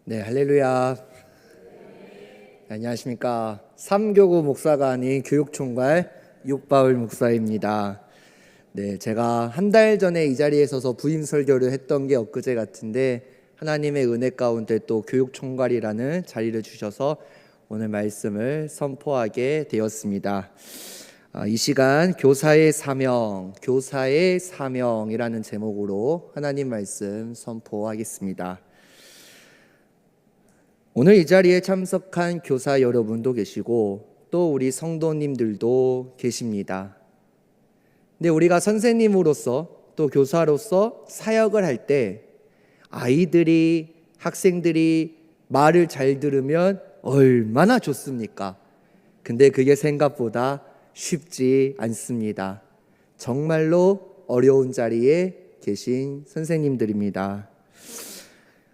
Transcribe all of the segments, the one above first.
네, 할렐루야. 안녕하십니까. 삼교구 목사가 아닌 교육총괄 육바울 목사입니다. 네, 제가 한 달 전에 이 자리에 서서 부임 설교를 했던 게 엊그제 같은데 하나님의 은혜 가운데 또 교육총괄이라는 자리를 주셔서 오늘 말씀을 선포하게 되었습니다. 이 시간 교사의 사명이라는 제목으로 하나님 말씀 선포하겠습니다. 오늘 이 자리에 참석한 교사 여러분도 계시고 또 우리 성도님들도 계십니다. 근데 우리가 선생님으로서 또 교사로서 사역을 할 때 아이들이, 학생들이 말을 잘 들으면 얼마나 좋습니까? 근데 그게 생각보다 쉽지 않습니다. 정말로 어려운 자리에 계신 선생님들입니다.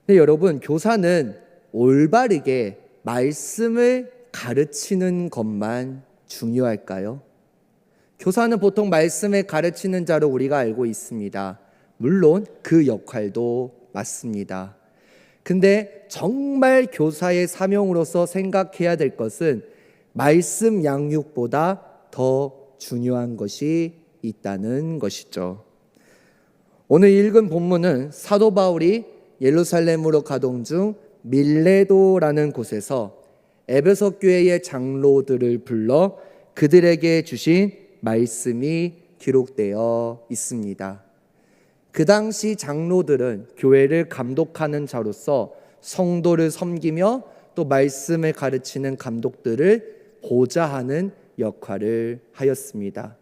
근데 여러분, 교사는 올바르게 말씀을 가르치는 것만 중요할까요? 교사는 보통 말씀을 가르치는 자로 우리가 알고 있습니다. 물론 그 역할도 맞습니다. 근데 정말 교사의 사명으로서 생각해야 될 것은 말씀 양육보다 더 중요한 것이 있다는 것이죠. 오늘 읽은 본문은 사도 바울이 예루살렘으로 가동 중 밀레도라는 곳에서 에베소 교회의 장로들을 불러 그들에게 주신 말씀이 기록되어 있습니다. 그 당시 장로들은 교회를 감독하는 자로서 성도를 섬기며 또 말씀을 가르치는 감독들을 보좌하는 역할을 하였습니다.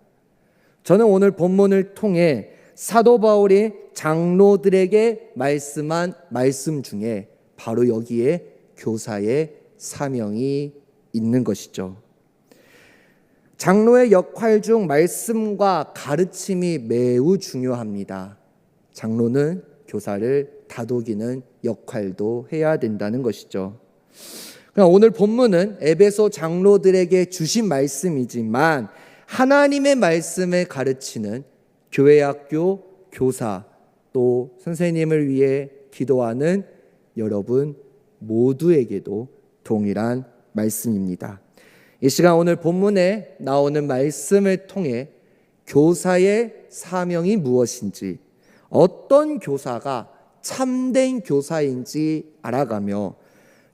저는 오늘 본문을 통해 사도 바울이 장로들에게 말씀한 말씀 중에 바로 여기에 교사의 사명이 있는 것이죠. 장로의 역할 중 말씀과 가르침이 매우 중요합니다. 장로는 교사를 다독이는 역할도 해야 된다는 것이죠. 오늘 본문은 에베소 장로들에게 주신 말씀이지만 하나님의 말씀을 가르치는 교회학교 교사 또 선생님을 위해 기도하는 여러분 모두에게도 동일한 말씀입니다. 이 시간 오늘 본문에 나오는 말씀을 통해 교사의 사명이 무엇인지, 어떤 교사가 참된 교사인지 알아가며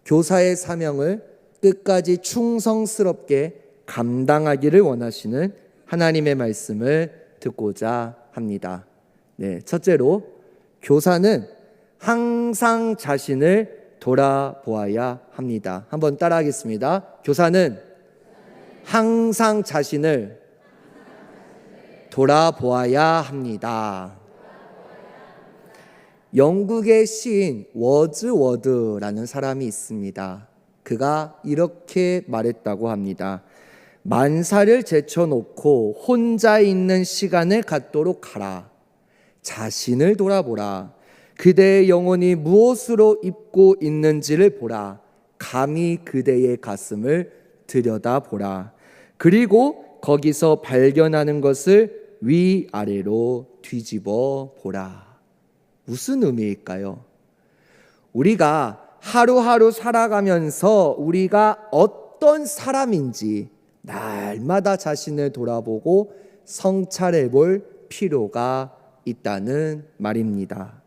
교사의 사명을 끝까지 충성스럽게 감당하기를 원하시는 하나님의 말씀을 듣고자 합니다. 네, 첫째로 교사는 항상 자신을 돌아보아야 합니다. 한번 따라하겠습니다. 교사는 항상 자신을 돌아보아야 합니다. 영국의 시인 워즈워드라는 사람이 있습니다. 그가 이렇게 말했다고 합니다. 만사를 제쳐놓고 혼자 있는 시간을 갖도록 하라. 자신을 돌아보라. 그대의 영혼이 무엇으로 입고 있는지를 보라. 감히 그대의 가슴을 들여다보라. 그리고 거기서 발견하는 것을 위아래로 뒤집어 보라. 무슨 의미일까요? 우리가 하루하루 살아가면서 우리가 어떤 사람인지 날마다 자신을 돌아보고 성찰해 볼 필요가 있다는 말입니다.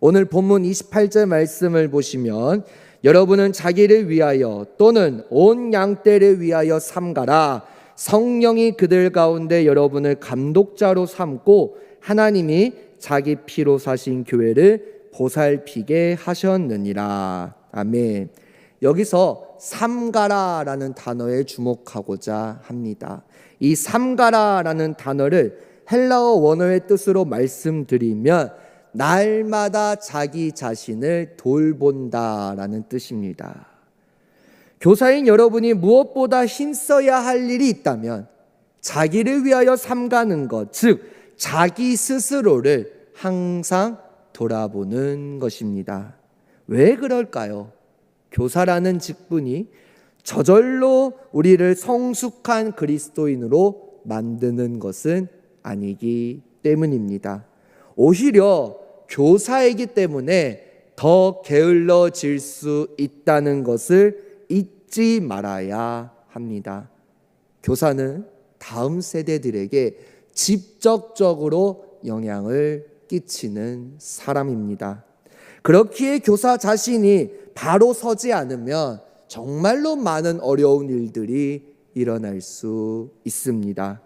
오늘 본문 28절 말씀을 보시면 여러분은 자기를 위하여 또는 온 양떼를 위하여 삼가라. 성령이 그들 가운데 여러분을 감독자로 삼고 하나님이 자기 피로 사신 교회를 보살피게 하셨느니라. 아멘. 여기서 삼가라라는 단어에 주목하고자 합니다. 이 삼가라라는 단어를 헬라어 원어의 뜻으로 말씀드리면 날마다 자기 자신을 돌본다라는 뜻입니다. 교사인 여러분이 무엇보다 힘써야 할 일이 있다면 자기를 위하여 삼가는 것, 즉 자기 스스로를 항상 돌아보는 것입니다. 왜 그럴까요? 교사라는 직분이 저절로 우리를 성숙한 그리스도인으로 만드는 것은 아니기 때문입니다. 오히려 교사이기 때문에 더 게을러질 수 있다는 것을 잊지 말아야 합니다. 교사는 다음 세대들에게 직접적으로 영향을 끼치는 사람입니다. 그렇기에 교사 자신이 바로 서지 않으면 정말로 많은 어려운 일들이 일어날 수 있습니다.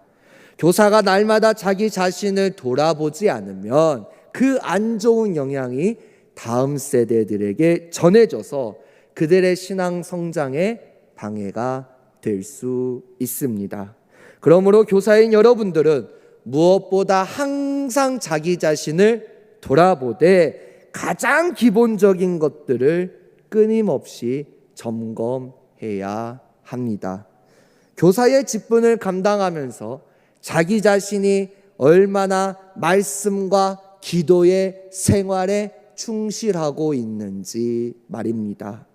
교사가 날마다 자기 자신을 돌아보지 않으면 그 안 좋은 영향이 다음 세대들에게 전해져서 그들의 신앙 성장에 방해가 될 수 있습니다. 그러므로 교사인 여러분들은 무엇보다 항상 자기 자신을 돌아보되 가장 기본적인 것들을 끊임없이 점검해야 합니다. 교사의 직분을 감당하면서 자기 자신이 얼마나 말씀과 기도의 생활에 충실하고 있는지 말입니다.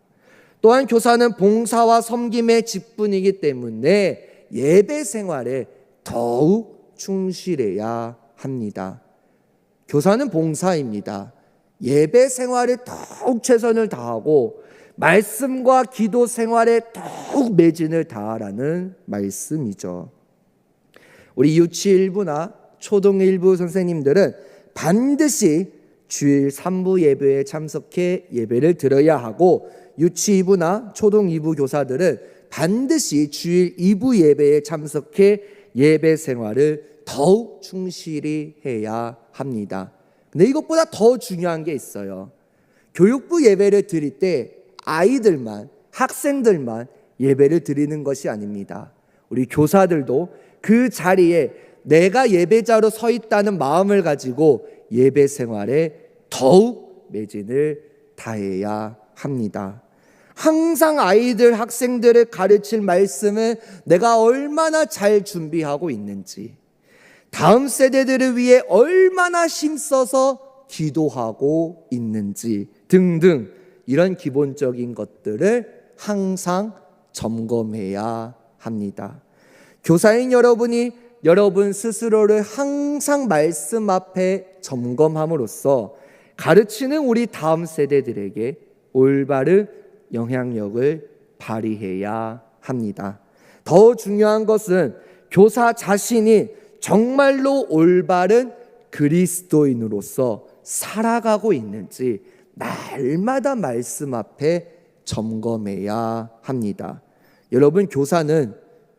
또한 교사는 봉사와 섬김의 직분이기 때문에 예배 생활에 더욱 충실해야 합니다. 교사는 봉사입니다. 예배 생활에 더욱 최선을 다하고 말씀과 기도 생활에 더욱 매진을 다하라는 말씀이죠. 우리 유치 1부나 초등 1부 선생님들은 반드시 주일 3부 예배에 참석해 예배를 드려야 하고, 유치 2부나 초등 2부 교사들은 반드시 주일 2부 예배에 참석해 예배 생활을 더욱 충실히 해야 합니다. 근데 이것보다 더 중요한 게 있어요. 교육부 예배를 드릴 때 아이들만, 학생들만 예배를 드리는 것이 아닙니다. 우리 교사들도 그 자리에 내가 예배자로 서 있다는 마음을 가지고 예배 생활에 더욱 매진을 다해야 합니다. 항상 아이들, 학생들을 가르칠 말씀을 내가 얼마나 잘 준비하고 있는지, 다음 세대들을 위해 얼마나 힘써서 기도하고 있는지 등등, 이런 기본적인 것들을 항상 점검해야 합니다. 교사인 여러분이 여러분 스스로를 항상 말씀 앞에 점검함으로써 가르치는 우리 다음 세대들에게 올바른 영향력을 발휘해야 합니다. 더 중요한 것은 교사 자신이 정말로 올바른 그리스도인으로서 살아가고 있는지 날마다 말씀 앞에 점검해야 합니다. 여러분, 교사는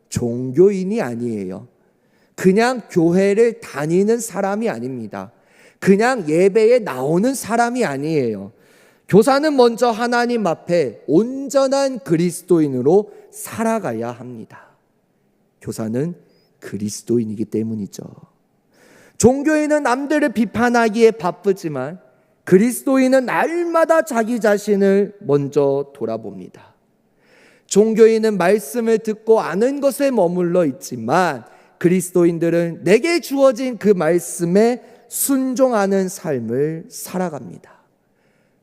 종교인이 아니에요. 그냥 교회를 다니는 사람이 아닙니다. 그냥 예배에 나오는 사람이 아니에요. 교사는 먼저 하나님 앞에 온전한 그리스도인으로 살아가야 합니다. 교사는 그리스도인이기 때문이죠. 종교인은 남들을 비판하기에 바쁘지만 그리스도인은 날마다 자기 자신을 먼저 돌아봅니다. 종교인은 말씀을 듣고 아는 것에 머물러 있지만 그리스도인들은 내게 주어진 그 말씀에 순종하는 삶을 살아갑니다.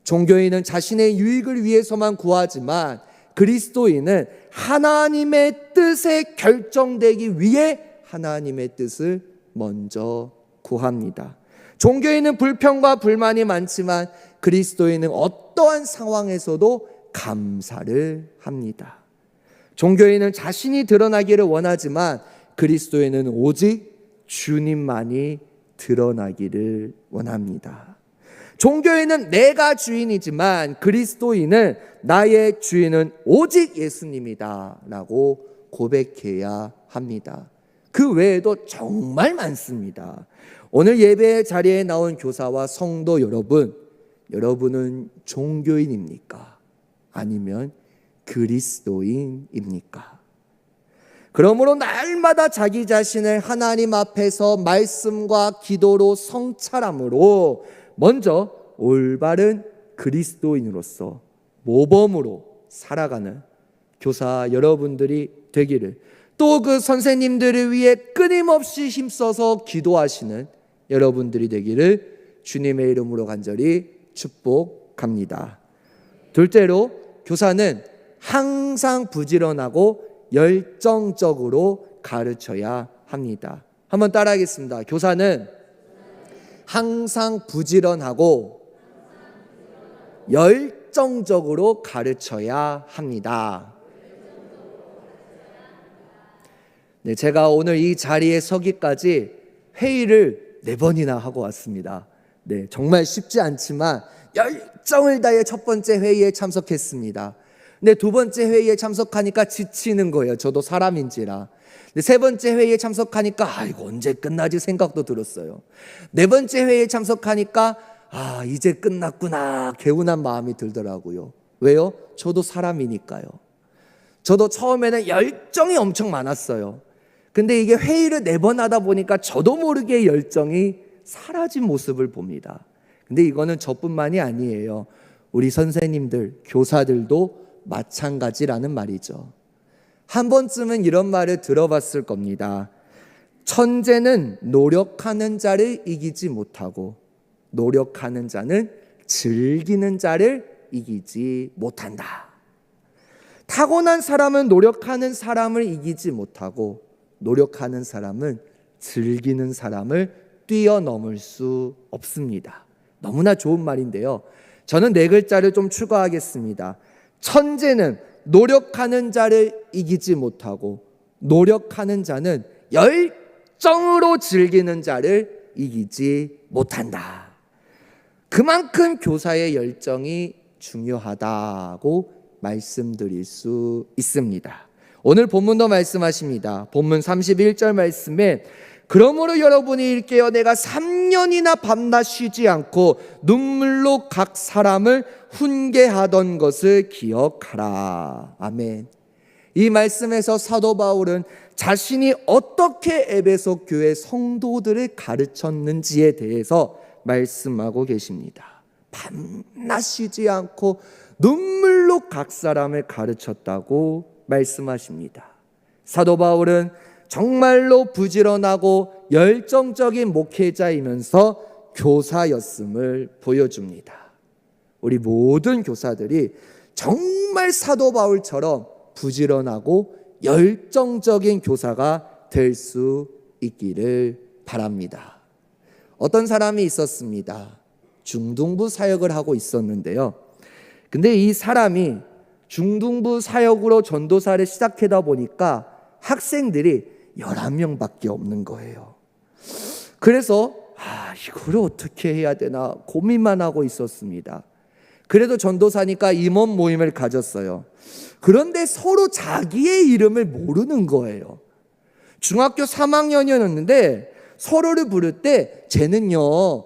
종교인은 자신의 유익을 위해서만 구하지만 그리스도인은 하나님의 뜻에 결정되기 위해 하나님의 뜻을 먼저 구합니다. 종교인은 불평과 불만이 많지만 그리스도인은 어떠한 상황에서도 감사를 합니다. 종교인은 자신이 드러나기를 원하지만 그리스도인은 오직 주님만이 드러나기를 원합니다. 종교인은 내가 주인이지만 그리스도인은 나의 주인은 오직 예수님이다 라고 고백해야 합니다. 그 외에도 정말 많습니다. 오늘 예배 자리에 나온 교사와 성도 여러분, 여러분은 종교인입니까? 아니면 그리스도인입니까? 그러므로 날마다 자기 자신을 하나님 앞에서 말씀과 기도로 성찰함으로 먼저 올바른 그리스도인으로서 모범으로 살아가는 교사 여러분들이 되기를, 또 그 선생님들을 위해 끊임없이 힘써서 기도하시는 여러분들이 되기를 주님의 이름으로 간절히 축복합니다. 둘째로, 교사는 항상 부지런하고 열정적으로 가르쳐야 합니다. 한번 따라하겠습니다. 교사는 항상 부지런하고 열정적으로 가르쳐야 합니다. 네, 제가 오늘 이 자리에 서기까지 회의를 4번이나 하고 왔습니다. 네, 정말 쉽지 않지만 열정을 다해 첫 번째 회의에 참석했습니다. 근데 두 번째 회의에 참석하니까 지치는 거예요. 저도 사람인지라. 근데 세 번째 회의에 참석하니까 이거 언제 끝나지 생각도 들었어요. 네 번째 회의에 참석하니까 이제 끝났구나 개운한 마음이 들더라고요. 왜요? 저도 사람이니까요. 저도 처음에는 열정이 엄청 많았어요. 근데 이게 회의를 4번 하다 보니까 저도 모르게 열정이 사라진 모습을 봅니다. 근데 이거는 저뿐만이 아니에요. 우리 선생님들, 교사들도 마찬가지라는 말이죠. 한 번쯤은 이런 말을 들어봤을 겁니다. 천재는 노력하는 자를 이기지 못하고 노력하는 자는 즐기는 자를 이기지 못한다. 타고난 사람은 노력하는 사람을 이기지 못하고 노력하는 사람은 즐기는 사람을 뛰어넘을 수 없습니다. 너무나 좋은 말인데요. 저는 4글자를 좀 추가하겠습니다. 천재는 노력하는 자를 이기지 못하고 노력하는 자는 열정으로 즐기는 자를 이기지 못한다. 그만큼 교사의 열정이 중요하다고 말씀드릴 수 있습니다. 오늘 본문도 말씀하십니다. 본문 31절 말씀에 그러므로 여러분이 읽게요 내가 3년이나 밤낮 쉬지 않고 눈물로 각 사람을 훈계하던 것을 기억하라. 아멘. 이 말씀에서 사도 바울은 자신이 어떻게 에베소 교회 성도들을 가르쳤는지에 대해서 말씀하고 계십니다. 밤낮 쉬지 않고 눈물로 각 사람을 가르쳤다고 말씀하십니다. 사도 바울은 정말로 부지런하고 열정적인 목회자이면서 교사였음을 보여줍니다. 우리 모든 교사들이 정말 사도 바울처럼 부지런하고 열정적인 교사가 될 수 있기를 바랍니다. 어떤 사람이 있었습니다. 중등부 사역을 하고 있었는데요. 근데 이 사람이 중등부 사역으로 전도사를 시작하다 보니까 학생들이 11명밖에 없는 거예요. 그래서 이걸 어떻게 해야 되나 고민만 하고 있었습니다. 그래도 전도사니까 임원 모임을 가졌어요. 그런데 서로 자기의 이름을 모르는 거예요. 중학교 3학년이었는데 서로를 부를 때 쟤는요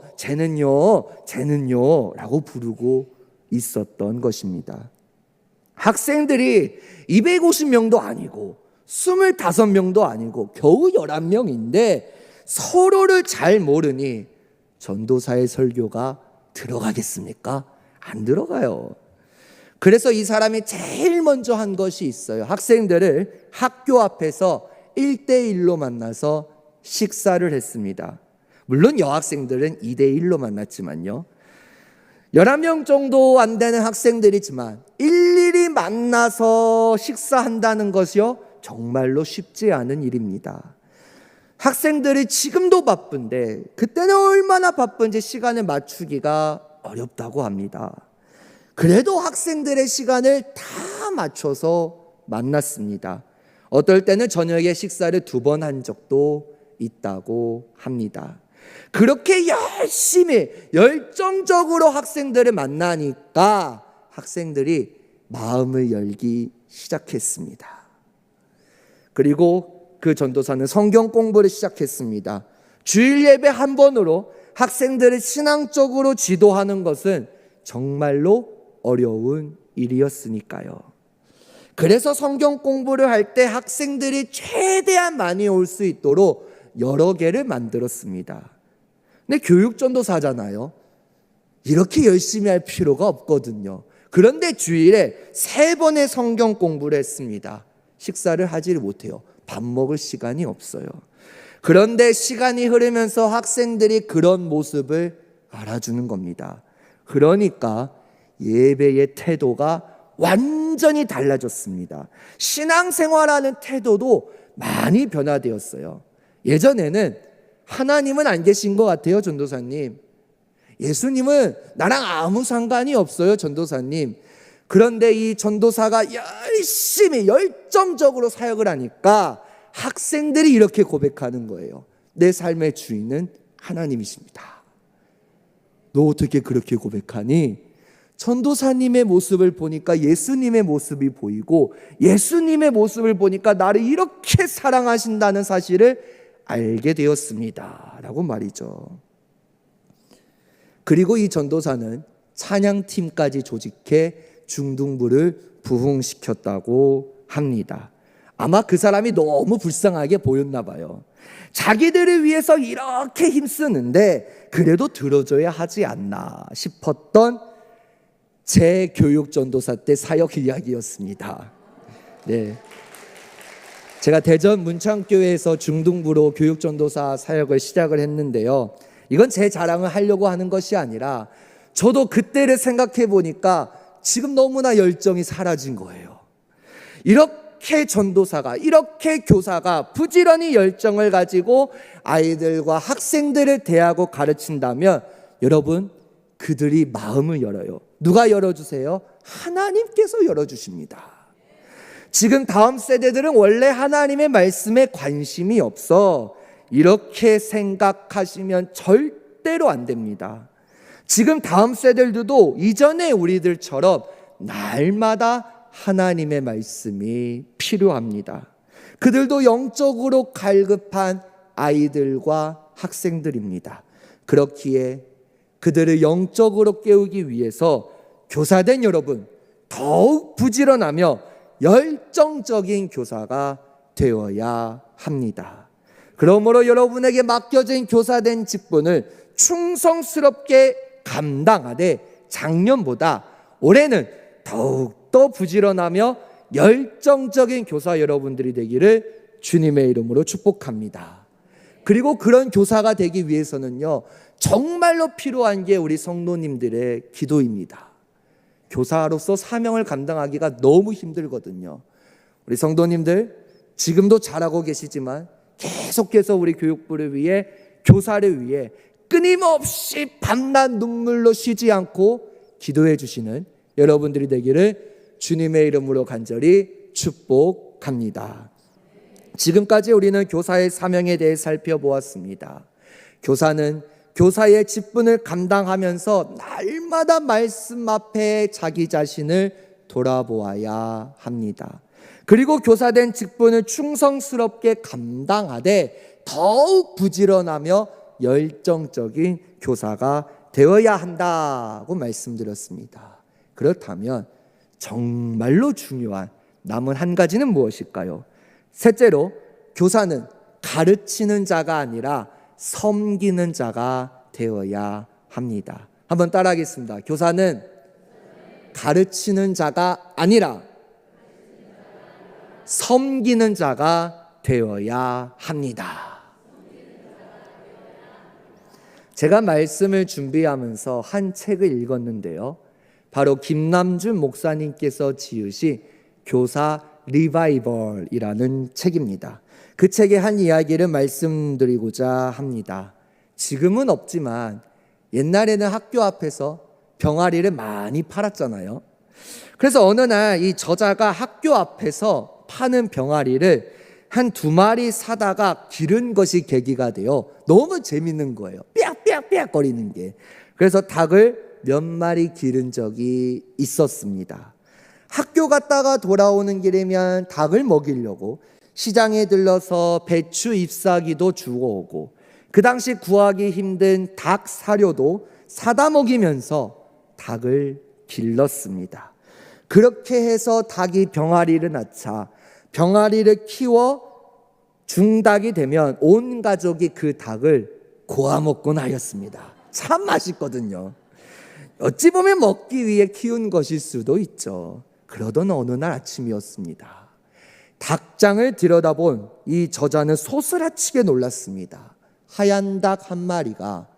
라고 부르고 있었던 것입니다. 학생들이 250명도 아니고 25명도 아니고 겨우 11명인데 서로를 잘 모르니 전도사의 설교가 들어가겠습니까? 안 들어가요. 그래서 이 사람이 제일 먼저 한 것이 있어요. 학생들을 학교 앞에서 1대1로 만나서 식사를 했습니다. 물론 여학생들은 2대1로 만났지만요. 11명 정도 안 되는 학생들이지만 일일이 만나서 식사한다는 것이요 정말로 쉽지 않은 일입니다. 학생들이 지금도 바쁜데 그때는 얼마나 바쁜지 시간을 맞추기가 어렵다고 합니다. 그래도 학생들의 시간을 다 맞춰서 만났습니다. 어떨 때는 저녁에 식사를 2번 한 적도 있다고 합니다. 그렇게 열심히 열정적으로 학생들을 만나니까 학생들이 마음을 열기 시작했습니다. 그리고 그 전도사는 성경 공부를 시작했습니다. 주일 예배 한 번으로 학생들을 신앙적으로 지도하는 것은 정말로 어려운 일이었으니까요. 그래서 성경 공부를 할 때 학생들이 최대한 많이 올 수 있도록 여러 개를 만들었습니다. 근데 교육전도사잖아요. 이렇게 열심히 할 필요가 없거든요. 그런데 주일에 3번의 성경 공부를 했습니다. 식사를 하지를 못해요. 밥 먹을 시간이 없어요. 그런데 시간이 흐르면서 학생들이 그런 모습을 알아주는 겁니다. 그러니까 예배의 태도가 완전히 달라졌습니다. 신앙생활하는 태도도 많이 변화되었어요. 예전에는 하나님은 안 계신 것 같아요, 전도사님. 예수님은 나랑 아무 상관이 없어요, 전도사님. 그런데 이 전도사가 열심히 열정적으로 사역을 하니까 학생들이 이렇게 고백하는 거예요. 내 삶의 주인은 하나님이십니다. 너 어떻게 그렇게 고백하니? 전도사님의 모습을 보니까 예수님의 모습이 보이고, 예수님의 모습을 보니까 나를 이렇게 사랑하신다는 사실을 알게 되었습니다 라고 말이죠. 그리고 이 전도사는 찬양팀까지 조직해 중등부를 부흥시켰다고 합니다. 아마 그 사람이 너무 불쌍하게 보였나 봐요. 자기들을 위해서 이렇게 힘쓰는데 그래도 들어줘야 하지 않나 싶었던 제 교육 전도사 때 사역 이야기였습니다. 네, 제가 대전 문창교회에서 중등부로 교육 전도사 사역을 시작을 했는데요, 이건 제 자랑을 하려고 하는 것이 아니라 저도 그때를 생각해 보니까 지금 너무나 열정이 사라진 거예요. 이렇게 전도사가, 이렇게 교사가 부지런히 열정을 가지고 아이들과 학생들을 대하고 가르친다면 여러분, 그들이 마음을 열어요. 누가 열어주세요? 하나님께서 열어주십니다. 지금 다음 세대들은 원래 하나님의 말씀에 관심이 없어. 이렇게 생각하시면 절대로 안 됩니다. 지금 다음 세대들도 이전의 우리들처럼 날마다 하나님의 말씀이 필요합니다. 그들도 영적으로 갈급한 아이들과 학생들입니다. 그렇기에 그들을 영적으로 깨우기 위해서 교사된 여러분, 더욱 부지런하며 열정적인 교사가 되어야 합니다. 그러므로 여러분에게 맡겨진 교사된 직분을 충성스럽게 감당하되 작년보다 올해는 더욱더 부지런하며 열정적인 교사 여러분들이 되기를 주님의 이름으로 축복합니다. 그리고 그런 교사가 되기 위해서는요, 정말로 필요한 게 우리 성도님들의 기도입니다. 교사로서 사명을 감당하기가 너무 힘들거든요. 우리 성도님들 지금도 잘하고 계시지만 계속해서 우리 교육부를 위해, 교사를 위해 끊임없이 밤낮 눈물로 쉬지 않고 기도해 주시는 여러분들이 되기를 주님의 이름으로 간절히 축복합니다. 지금까지 우리는 교사의 사명에 대해 살펴보았습니다. 교사는 교사의 직분을 감당하면서 날마다 말씀 앞에 자기 자신을 돌아보아야 합니다. 그리고 교사된 직분을 충성스럽게 감당하되 더욱 부지런하며 열정적인 교사가 되어야 한다고 말씀드렸습니다. 그렇다면 정말로 중요한 남은 한 가지는 무엇일까요? 셋째로, 교사는 가르치는 자가 아니라 섬기는 자가 되어야 합니다. 한번 따라하겠습니다. 교사는 가르치는 자가 아니라 섬기는 자가 되어야 합니다. 제가 말씀을 준비하면서 한 책을 읽었는데요, 바로 김남준 목사님께서 지으신 교사 리바이벌이라는 책입니다. 그 책의 한 이야기를 말씀드리고자 합니다. 지금은 없지만 옛날에는 학교 앞에서 병아리를 많이 팔았잖아요. 그래서 어느 날 이 저자가 학교 앞에서 파는 병아리를 한 2마리 사다가 기른 것이 계기가 되어 너무 재밌는 거예요. 삐약삐약삐약 거리는 게. 그래서 닭을 몇 마리 기른 적이 있었습니다. 학교 갔다가 돌아오는 길이면 닭을 먹이려고 시장에 들러서 배추 잎사귀도 주워오고, 그 당시 구하기 힘든 닭 사료도 사다 먹이면서 닭을 길렀습니다. 그렇게 해서 닭이 병아리를 낳자 병아리를 키워 중닭이 되면 온 가족이 그 닭을 고아 먹곤 하였습니다. 참 맛있거든요. 어찌 보면 먹기 위해 키운 것일 수도 있죠. 그러던 어느 날 아침이었습니다. 닭장을 들여다본 이 저자는 소스라치게 놀랐습니다. 하얀 닭 한 마리가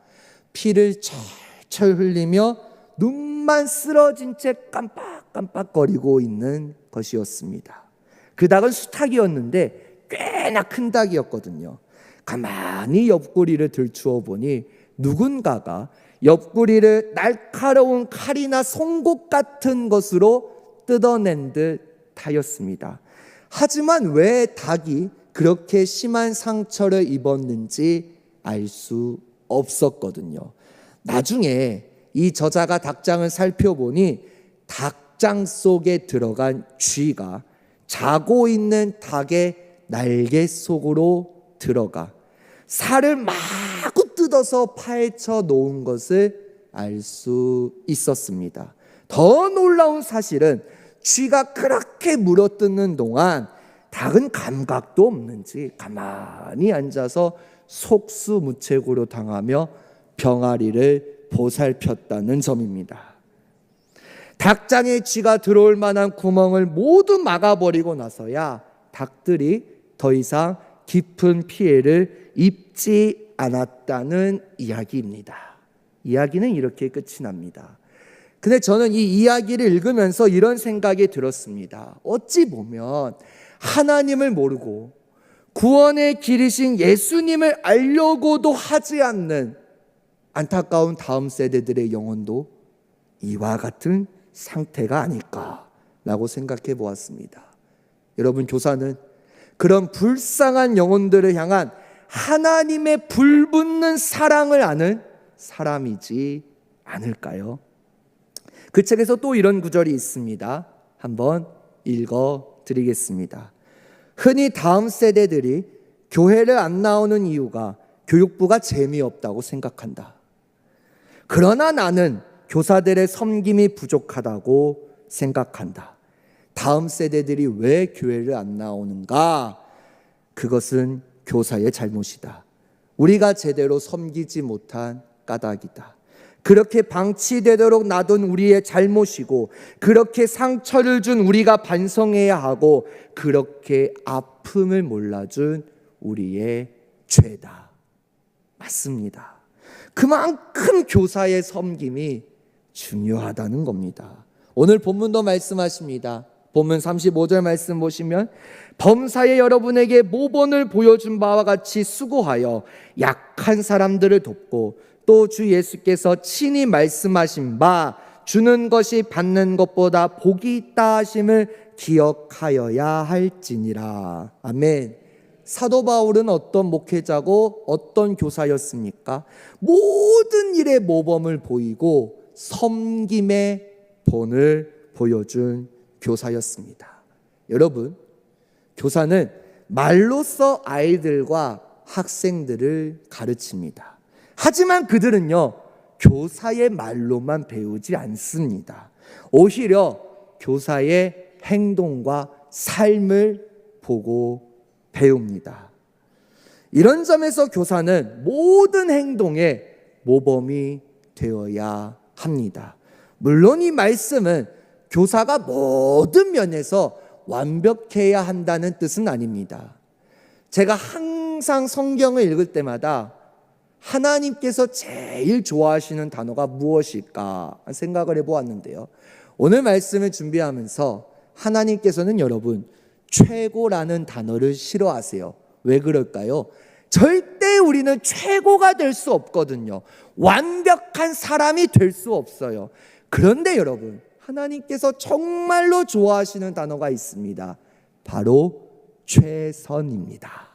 피를 철철 흘리며 눈만 쓰러진 채 깜빡깜빡거리고 있는 것이었습니다. 그 닭은 수탉이었는데 꽤나 큰 닭이었거든요. 가만히 옆구리를 들추어 보니 누군가가 옆구리를 날카로운 칼이나 송곳 같은 것으로 뜯어낸 듯 하였습니다. 하지만 왜 닭이 그렇게 심한 상처를 입었는지 알 수 없었거든요. 나중에 이 저자가 닭장을 살펴보니 닭장 속에 들어간 쥐가 자고 있는 닭의 날개 속으로 들어가 살을 마구 뜯어서 파헤쳐 놓은 것을 알 수 있었습니다. 더 놀라운 사실은 쥐가 그렇게 물어뜯는 동안 닭은 감각도 없는지 가만히 앉아서 속수무책으로 당하며 병아리를 보살폈다는 점입니다. 닭장에 쥐가 들어올 만한 구멍을 모두 막아버리고 나서야 닭들이 더 이상 깊은 피해를 입지 않았다는 이야기입니다. 이야기는 이렇게 끝이 납니다. 근데 저는 이 이야기를 읽으면서 이런 생각이 들었습니다. 어찌 보면 하나님을 모르고 구원의 길이신 예수님을 알려고도 하지 않는 안타까운 다음 세대들의 영혼도 이와 같은 상태가 아닐까라고 생각해 보았습니다. 여러분, 교사는 그런 불쌍한 영혼들을 향한 하나님의 불붙는 사랑을 아는 사람이지 않을까요? 그 책에서 또 이런 구절이 있습니다. 한번 읽어 드리겠습니다. 흔히 다음 세대들이 교회를 안 나오는 이유가 교육부가 재미없다고 생각한다. 그러나 나는 교사들의 섬김이 부족하다고 생각한다. 다음 세대들이 왜 교회를 안 나오는가? 그것은 교사의 잘못이다. 우리가 제대로 섬기지 못한 까닭이다. 그렇게 방치되도록 놔둔 우리의 잘못이고, 그렇게 상처를 준 우리가 반성해야 하고, 그렇게 아픔을 몰라준 우리의 죄다. 맞습니다. 그만큼 교사의 섬김이 중요하다는 겁니다. 오늘 본문도 말씀하십니다. 본문 35절 말씀 보시면, 범사에 여러분에게 모본을 보여준 바와 같이 수고하여 약한 사람들을 돕고, 또 주 예수께서 친히 말씀하신 바 주는 것이 받는 것보다 복이 있다 하심을 기억하여야 할지니라. 아멘. 사도 바울은 어떤 목회자고 어떤 교사였습니까? 모든 일에 모범을 보이고 섬김의 본을 보여준 교사였습니다. 여러분, 교사는 말로써 아이들과 학생들을 가르칩니다. 하지만 그들은요, 교사의 말로만 배우지 않습니다. 오히려 교사의 행동과 삶을 보고 배웁니다. 이런 점에서 교사는 모든 행동에 모범이 되어야 합니다. 물론 이 말씀은 교사가 모든 면에서 완벽해야 한다는 뜻은 아닙니다. 제가 항상 성경을 읽을 때마다 하나님께서 제일 좋아하시는 단어가 무엇일까 생각을 해보았는데요, 오늘 말씀을 준비하면서 하나님께서는 여러분 최고라는 단어를 싫어하세요. 왜 그럴까요? 절대 우리는 최고가 될 수 없거든요. 완벽한 사람이 될 수 없어요. 그런데 여러분, 하나님께서 정말로 좋아하시는 단어가 있습니다. 바로 최선입니다.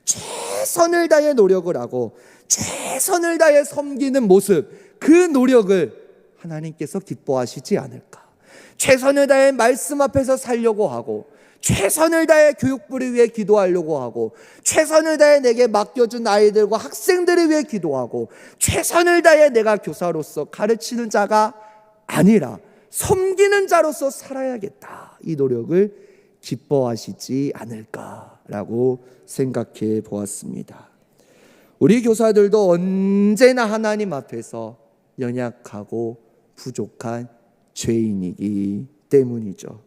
최선을 다해 노력을 하고 최선을 다해 섬기는 모습, 그 노력을 하나님께서 기뻐하시지 않을까? 최선을 다해 말씀 앞에서 살려고 하고, 최선을 다해 교육부를 위해 기도하려고 하고, 최선을 다해 내게 맡겨준 아이들과 학생들을 위해 기도하고, 최선을 다해 내가 교사로서 가르치는 자가 아니라 섬기는 자로서 살아야겠다, 이 노력을 기뻐하시지 않을까라고 생각해 보았습니다. 우리 교사들도 언제나 하나님 앞에서 연약하고 부족한 죄인이기 때문이죠.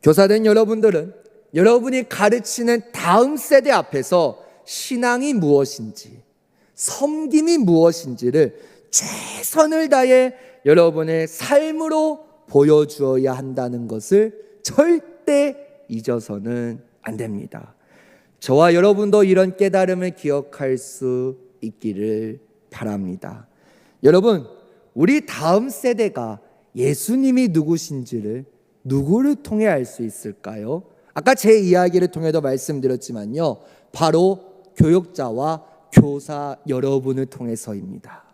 교사된 여러분들은 여러분이 가르치는 다음 세대 앞에서 신앙이 무엇인지, 섬김이 무엇인지를 최선을 다해 여러분의 삶으로 보여주어야 한다는 것을 절대 잊어서는 안 됩니다. 저와 여러분도 이런 깨달음을 기억할 수 있기를 바랍니다. 여러분, 우리 다음 세대가 예수님이 누구신지를 누구를 통해 알 수 있을까요? 아까 제 이야기를 통해도 말씀드렸지만요, 바로 교육자와 교사 여러분을 통해서입니다.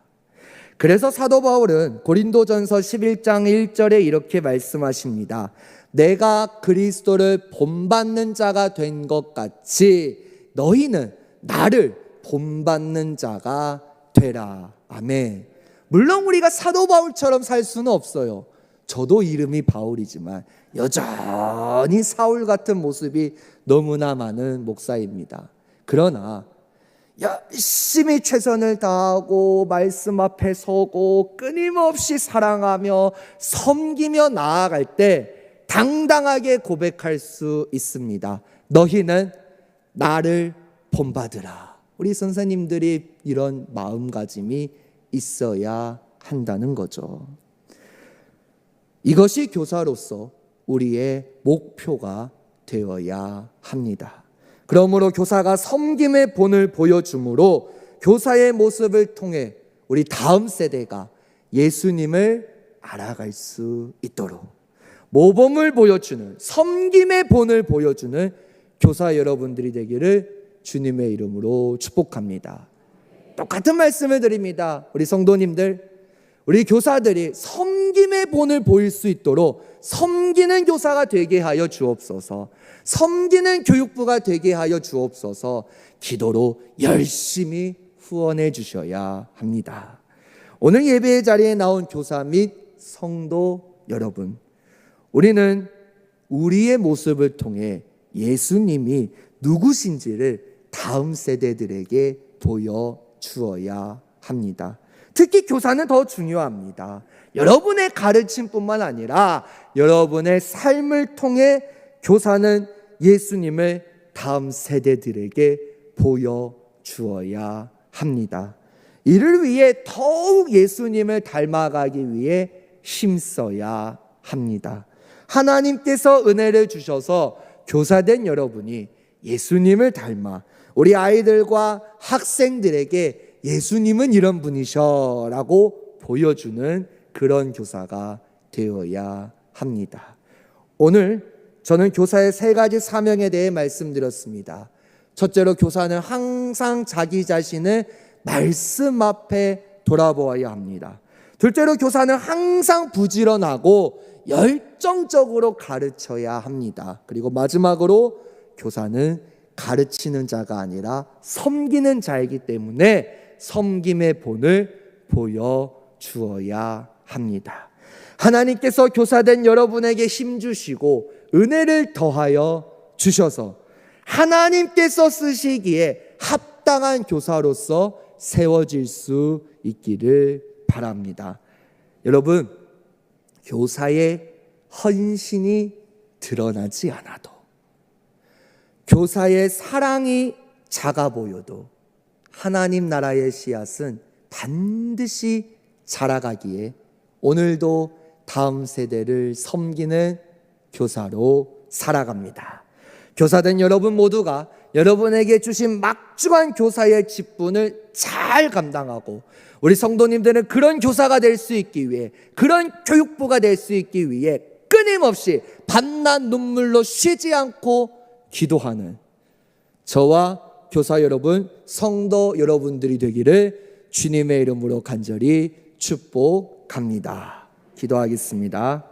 그래서 사도 바울은 고린도전서 11장 1절에 이렇게 말씀하십니다. 내가 그리스도를 본받는 자가 된 것 같이 너희는 나를 본받는 자가 되라. 아멘. 물론 우리가 사도 바울처럼 살 수는 없어요. 저도 이름이 바울이지만 여전히 사울 같은 모습이 너무나 많은 목사입니다. 그러나 열심히 최선을 다하고 말씀 앞에 서고 끊임없이 사랑하며 섬기며 나아갈 때 당당하게 고백할 수 있습니다. 너희는 나를 본받으라. 우리 선생님들이 이런 마음가짐이 있어야 한다는 거죠. 이것이 교사로서 우리의 목표가 되어야 합니다. 그러므로 교사가 섬김의 본을 보여주므로 교사의 모습을 통해 우리 다음 세대가 예수님을 알아갈 수 있도록 모범을 보여주는, 섬김의 본을 보여주는 교사 여러분들이 되기를 주님의 이름으로 축복합니다. 똑같은 말씀을 드립니다. 우리 성도님들, 우리 교사들이 섬김의 본을 보일 수 있도록 섬기는 교사가 되게 하여 주옵소서. 섬기는 교육부가 되게 하여 주옵소서. 기도로 열심히 후원해 주셔야 합니다. 오늘 예배의 자리에 나온 교사 및 성도 여러분, 우리는 우리의 모습을 통해 예수님이 누구신지를 다음 세대들에게 보여주어야 합니다. 특히 교사는 더 중요합니다. 여러분의 가르침뿐만 아니라 여러분의 삶을 통해 교사는 예수님을 다음 세대들에게 보여주어야 합니다. 이를 위해 더욱 예수님을 닮아가기 위해 힘써야 합니다. 하나님께서 은혜를 주셔서 교사된 여러분이 예수님을 닮아 우리 아이들과 학생들에게 예수님은 이런 분이셔 라고 보여주는 그런 교사가 되어야 합니다. 오늘 저는 교사의 3가지 사명에 대해 말씀드렸습니다. 첫째로 교사는 항상 자기 자신을 말씀 앞에 돌아보아야 합니다. 둘째로 교사는 항상 부지런하고 열정적으로 가르쳐야 합니다. 그리고 마지막으로 교사는 가르치는 자가 아니라 섬기는 자이기 때문에 섬김의 본을 보여주어야 합니다. 하나님께서 교사된 여러분에게 힘주시고 은혜를 더하여 주셔서 하나님께서 쓰시기에 합당한 교사로서 세워질 수 있기를 바랍니다. 여러분, 교사의 헌신이 드러나지 않아도, 교사의 사랑이 작아 보여도 하나님 나라의 씨앗은 반드시 자라가기에 오늘도 다음 세대를 섬기는 교사로 살아갑니다. 교사된 여러분 모두가 여러분에게 주신 막중한 교사의 직분을 잘 감당하고 우리 성도님들은 그런 교사가 될 수 있기 위해, 그런 교육부가 될 수 있기 위해 끊임없이 밤낮 눈물로 쉬지 않고 기도하는 저와 교사 여러분, 성도 여러분들이 되기를 주님의 이름으로 간절히 축복합니다. 기도하겠습니다.